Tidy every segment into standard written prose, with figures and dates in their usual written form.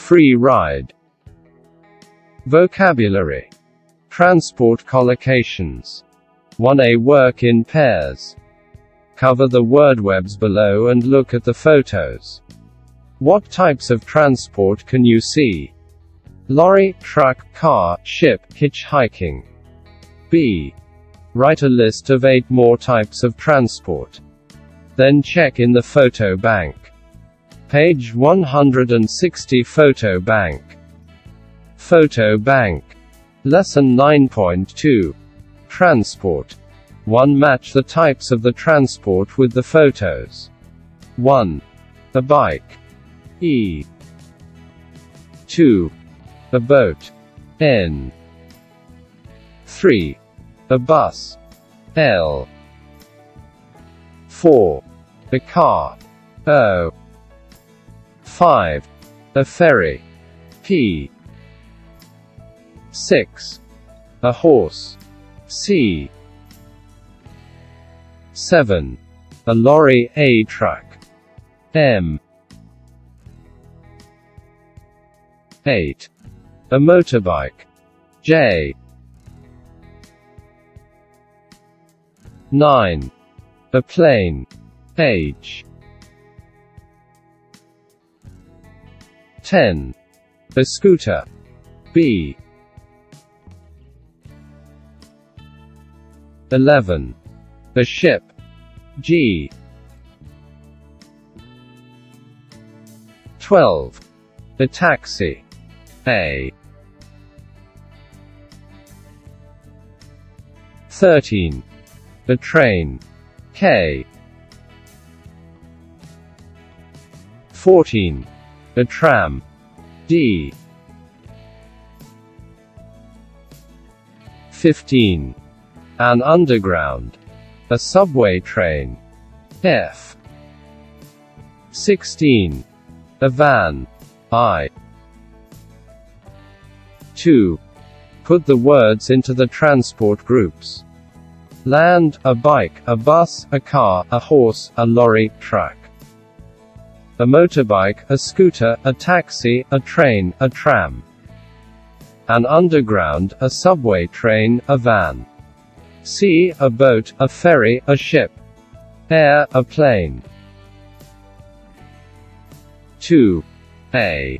free ride. Vocabulary. Transport collocations. 1a. Work in pairs. Cover the word webs below and look at the photos. What types of transport can you see? Lorry, truck, car, ship, hitchhiking. B. Write a list of 8 more types of transport. Then check in the photo bank. Page 160. Photo bank. Photo bank. Lesson 9.2. Transport. 1. Match the types of the transport with the photos. 1. A bike. E. 2. A boat. N. 3. A bus. L. 4. A car. O. 5. A ferry. P. 6. A horse. C. 7. A lorry. A truck. M. 8. A motorbike. J. 9. A plane. H. 10. A scooter. B. 11. A ship. G. 12. A taxi. A. 13. A train. K. 14. A tram. D. 15. An underground. A subway train. F. 16. A van. I. 2. Put the words into the transport groups. Land, a bike, a bus, a car, a horse, a lorry, truck. A motorbike, a scooter, a taxi, a train, a tram. An underground, a subway train, a van. Sea, a boat, a ferry, a ship. Air, a plane. 2. A.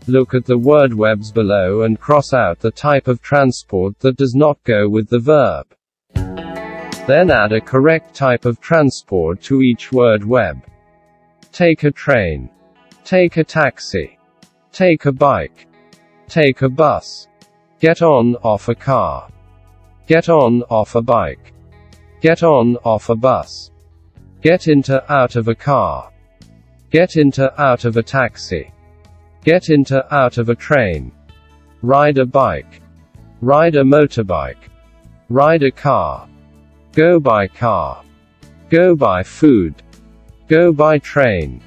Look at the word webs below and cross out the type of transport that does not go with the verb. Then add a correct type of transport to each word web. Take a train. Take a taxi. Take a bike. Take a bus. Get on, off a car. Get on, off a bike. Get on, off a bus. Get into, out of a car. Get into, out of a taxi. Get into, out of a train. Ride a bike. Ride a motorbike. Ride a car. Go by car. Go by food. Go by train.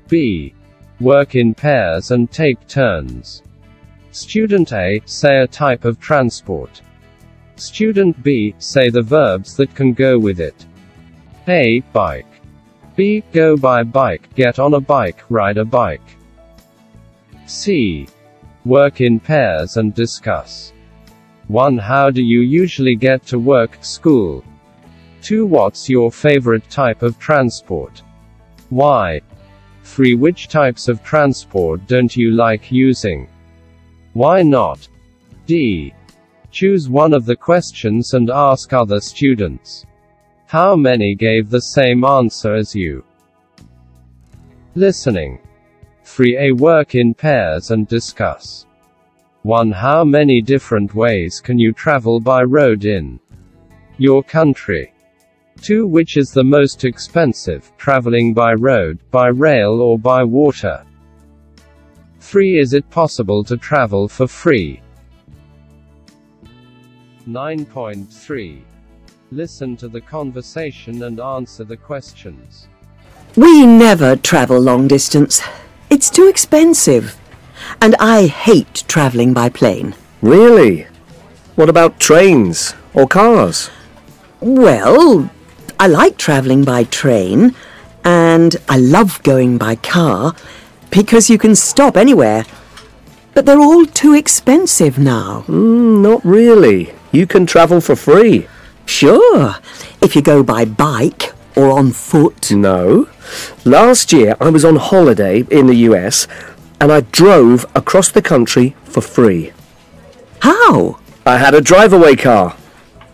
B. Work in pairs and take turns. Student A, say a type of transport. Student B, say the verbs that can go with it. A. Bike. B. Go by bike, get on a bike, ride a bike. C. Work in pairs and discuss. 1. How do you usually get to work, school? 2. What's your favorite type of transport? Why? 3. Which types of transport don't you like using? Why not? D. Choose one of the questions and ask other students. How many gave the same answer as you? Listening. 3a. Work in pairs and discuss. 1. How many different ways can you travel by road in your country? 2. Which is the most expensive, traveling by road, by rail or by water? 3. Is it possible to travel for free? 9.3. Listen to the conversation and answer the questions. We never travel long distance. It's too expensive. And I hate travelling by plane. Really? What about trains or cars? Well, I like travelling by train, and I love going by car, because you can stop anywhere. But they're all too expensive now. Not really. You can travel for free. Sure, if you go by bike or on foot. No. Last year I was on holiday in the US and I drove across the country for free. How? I had a drive-away car.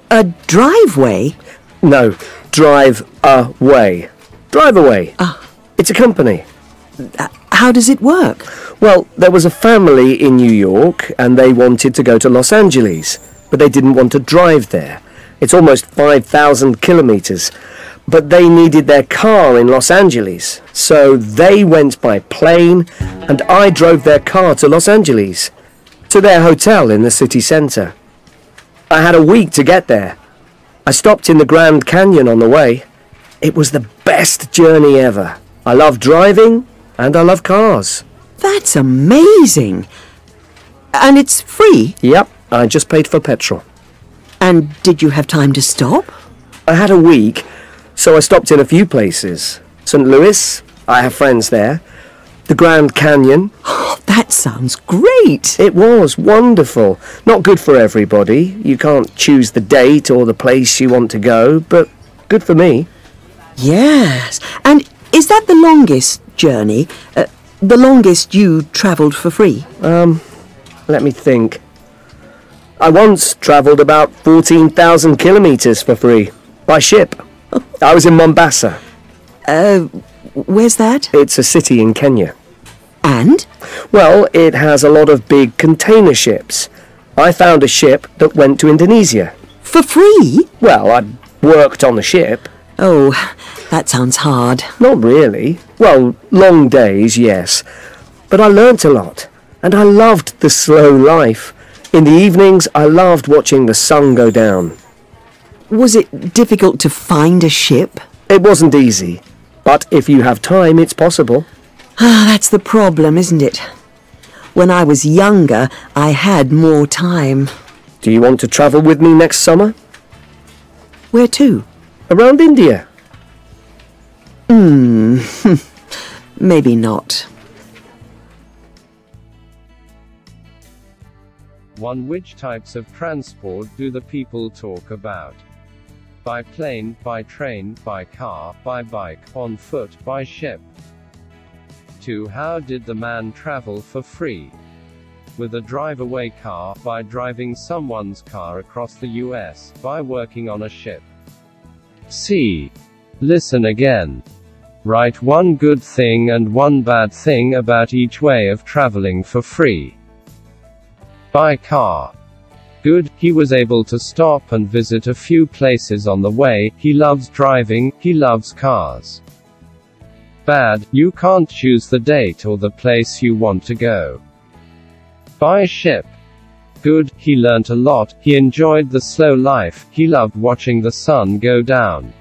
A driveway? No, drive away. Drive away. It's a company. How does it work? Well, there was a family in New York and they wanted to go to Los Angeles, but they didn't want to drive there. It's almost 5,000 kilometers. But they needed their car in Los Angeles, so they went by plane and I drove their car to Los Angeles, to their hotel in the city centre. I had a week to get there. I stopped in the Grand Canyon on the way. It was the best journey ever. I love driving and I love cars. That's amazing. And it's free? Yep, I just paid for petrol. And did you have time to stop? I had a week, so I stopped in a few places. St. Louis, I have friends there. The Grand Canyon. Oh, that sounds great. It was wonderful. Not good for everybody. You can't choose the date or the place you want to go, but good for me. Yes. And is that the longest journey? The longest you travelled for free? Let me think. I once travelled about 14,000 kilometres for free, by ship. I was in Mombasa. Where's that? It's a city in Kenya. And? Well, it has a lot of big container ships. I found a ship that went to Indonesia. For free? Well, I worked on the ship. Oh, that sounds hard. Not really. Well, long days, yes. But I learnt a lot, and I loved the slow life. In the evenings, I loved watching the sun go down. Was it difficult to find a ship? It wasn't easy, but if you have time, it's possible. That's the problem, isn't it? When I was younger, I had more time. Do you want to travel with me next summer? Where to? Around India. Maybe not. 1. Which types of transport do the people talk about? By plane, by train, by car, by bike, on foot, by ship. 2. How did the man travel for free? With a drive-away car, by driving someone's car across the US, by working on a ship. C. Listen again. Write one good thing and one bad thing about each way of traveling for free. By car. Good, he was able to stop and visit a few places on the way. He loves driving, he loves cars. Bad, you can't choose the date or the place you want to go. By ship. Good, he learnt a lot, he enjoyed the slow life, he loved watching the sun go down.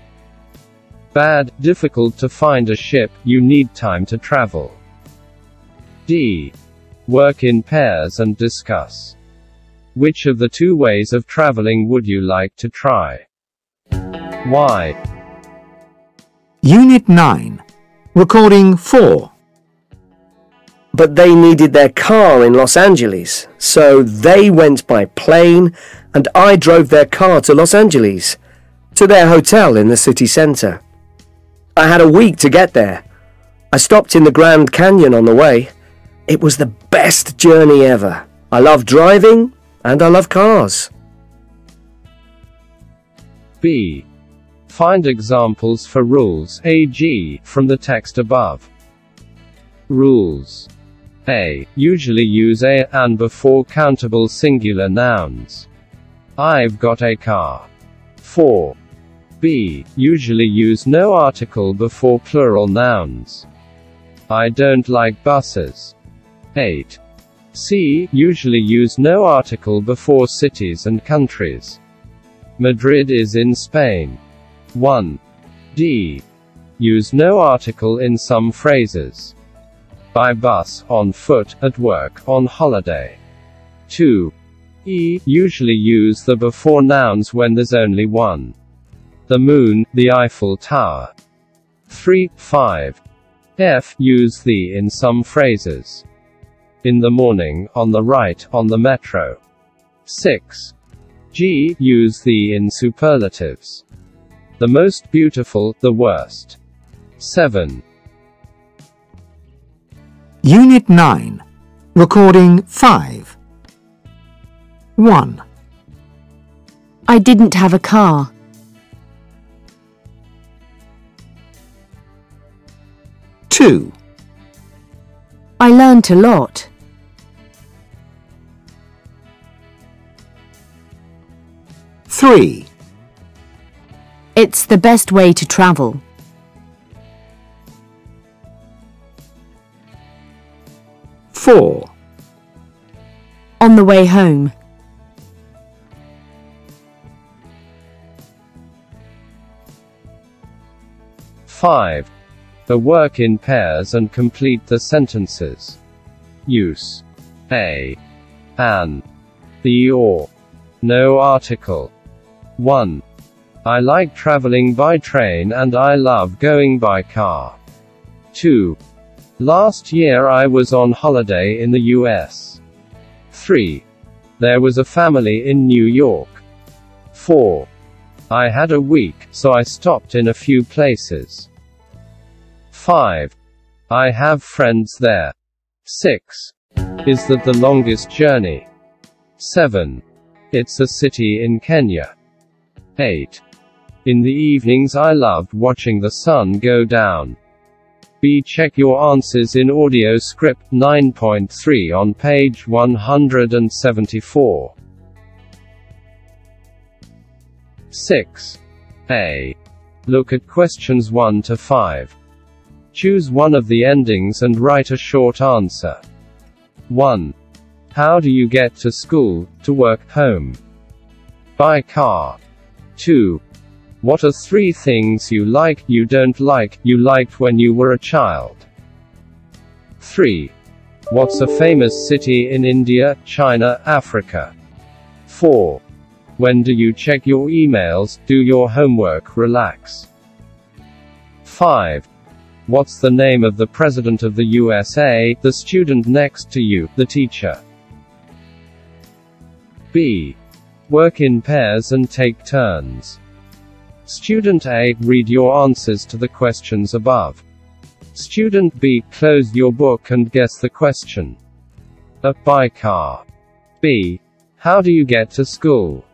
Bad, difficult to find a ship, you need time to travel. D. Work in pairs and discuss. Which of the two ways of traveling would you like to try? Why? Unit 9. Recording 4. But they needed their car in Los Angeles, so they went by plane and I drove their car to Los Angeles, to their hotel in the city centre. I had a week to get there. I stopped in the Grand Canyon on the way. It was the best journey ever. I love driving and I love cars. B. Find examples for rules, e.g., from the text above. Rules. A. Usually use a and before countable singular nouns. I've got a car. 4. B. Usually use no article before plural nouns. I don't like buses. 8. C. Usually use no article before cities and countries. Madrid is in Spain. 1. D. Use no article in some phrases. By bus, on foot, at work, on holiday. 2. E. Usually use the before nouns when there's only one. The moon, the Eiffel Tower. 3. 5. F. Use the in some phrases. In the morning, on the right, on the metro. 6. G. Use the in superlatives. The most beautiful, the worst. 7. Unit 9. Recording 5. 1. I didn't have a car. 2. I learnt a lot. 3. It's the best way to travel. 4. On the way home. 5. The work in pairs and complete the sentences. Use a, an, the or. No article. 1. I like traveling by train and I love going by car. 2. Last year I was on holiday in the US. 3. There was a family in New York. 4. I had a week, so I stopped in a few places. 5. I have friends there. 6. Is that the longest journey? 7. It's a city in Kenya. 8. In the evenings I loved watching the sun go down. B. Check your answers in audio script 9.3 on page 174. 6. A. Look at questions 1 to 5. Choose one of the endings and write a short answer. 1. How do you get to school, to work, home? By car. 2. What are 3 things you like, you don't like, you liked when you were a child? 3. What's a famous city in India, China, Africa? 4. When do you check your emails, do your homework, relax? 5. What's the name of the President of the USA, the student next to you, the teacher? B. Work in pairs and take turns. Student A, read your answers to the questions above. Student B, close your book and guess the question. A. By car. B. How do you get to school?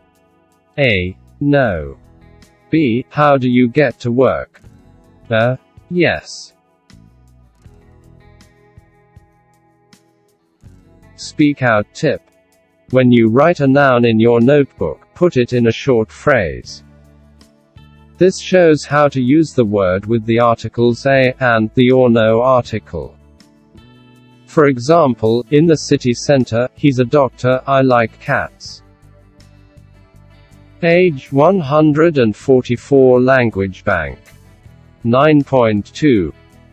A. No. B. How do you get to work? A. Yes. Speak out tip. When you write a noun in your notebook, put it in a short phrase. This shows how to use the word with the articles a, and, the or no article. For example, in the city center, he's a doctor, I like cats. Page 144 Language Bank. 9.2.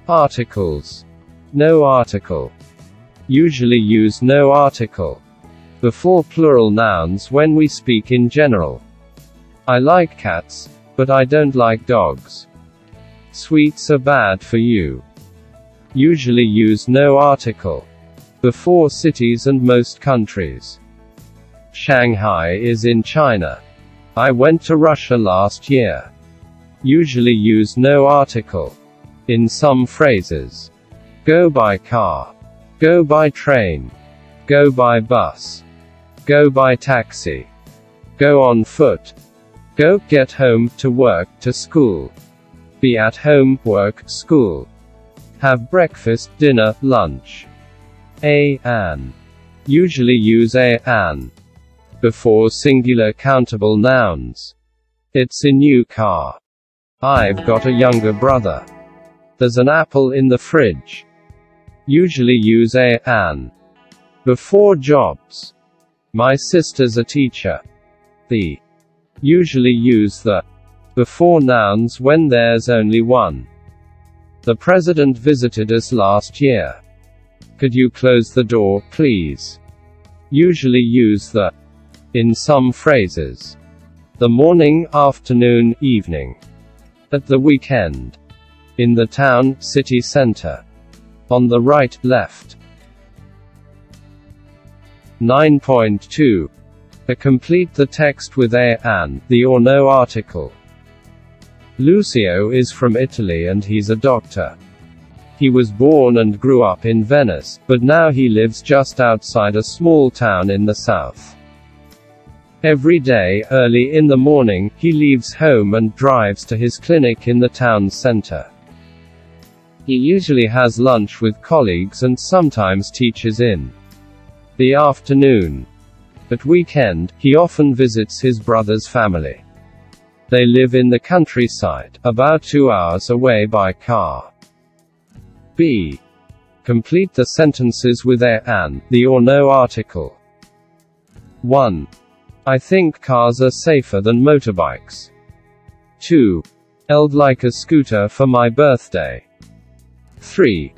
Articles. No article. Usually use no article before plural nouns when we speak in general. I like cats, but I don't like dogs. Sweets are bad for you. Usually use no article before cities and most countries. Shanghai is in China. I went to Russia last year. Usually use no article in some phrases. Go by car. Go by train. Go by bus. Go by taxi. Go on foot. Go, get home, to work, to school. Be at home, work, school. Have breakfast, dinner, lunch. An. Usually use an before singular countable nouns. It's a new car. I've got a younger brother. There's an apple in the fridge. Usually use an before jobs. My sister's a teacher. The. Usually use the before nouns when there's only one. The president visited us last year. Could you close the door, please? Usually use the in some phrases. The morning, afternoon, evening. At the weekend. In the town, city center. On the right, left. 9.2. Complete the text with a, an, the or no article. Lucio is from Italy and he's a doctor. He was born and grew up in Venice, but now he lives just outside a small town in the south. Every day, early in the morning, he leaves home and drives to his clinic in the town center. He usually has lunch with colleagues and sometimes teaches in the afternoon. At weekend, he often visits his brother's family. They live in the countryside, about 2 hours away by car. B. Complete the sentences with a, an, the or no article. 1. I think cars are safer than motorbikes. 2. I'd like a scooter for my birthday. 3.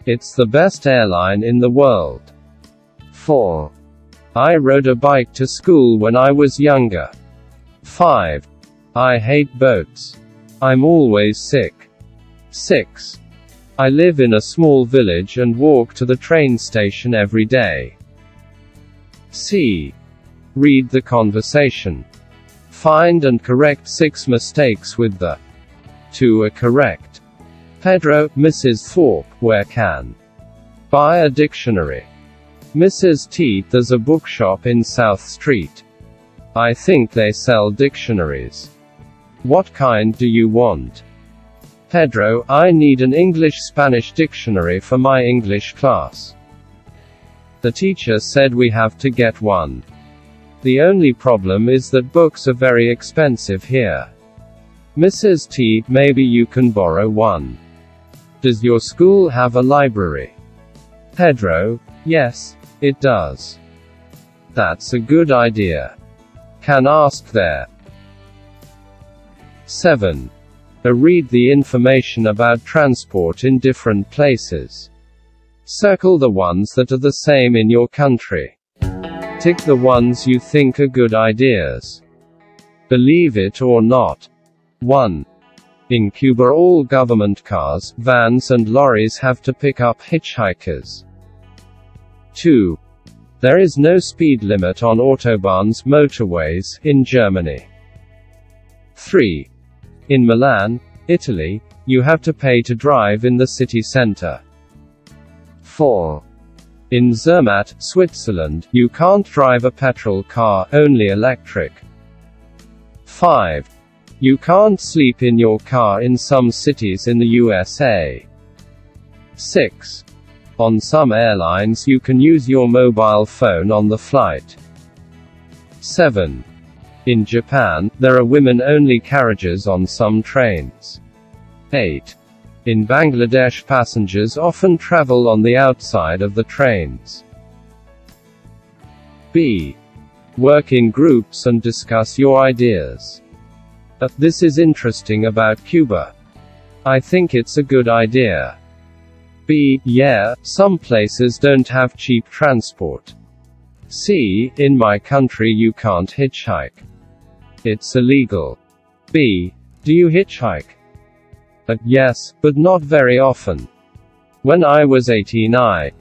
It's the best airline in the world. 4. I rode a bike to school when I was younger. 5. I hate boats. I'm always sick. 6. I live in a small village and walk to the train station every day. C. Read the conversation. Find and correct 6 mistakes with the 2 are correct. Pedro, Mrs. Thorpe, where can buy a dictionary? Mrs. T, there's a bookshop in South Street. I think they sell dictionaries. What kind do you want? Pedro, I need an English-Spanish dictionary for my English class. The teacher said we have to get one. The only problem is that books are very expensive here. Mrs. T, maybe you can borrow one. Does your school have a library? Pedro, yes, it does. That's a good idea. Can ask there. 7. Read the information about transport in different places. Circle the ones that are the same in your country. Tick the ones you think are good ideas. Believe it or not. 1. In Cuba all government cars, vans and lorries have to pick up hitchhikers. 2. There is no speed limit on autobahns, motorways, in Germany. 3. In Milan, Italy, you have to pay to drive in the city center. 4. In Zermatt, Switzerland, you can't drive a petrol car, only electric. 5. You can't sleep in your car in some cities in the USA. 6. On some airlines you can use your mobile phone on the flight. 7. In Japan, there are women-only carriages on some trains. 8. In Bangladesh passengers often travel on the outside of the trains. B. Work in groups and discuss your ideas. This is interesting about Cuba. I think it's a good idea. B. Yeah, some places don't have cheap transport. C. In my country you can't hitchhike. It's illegal. B. Do you hitchhike? Yes, but not very often. When I was 18 I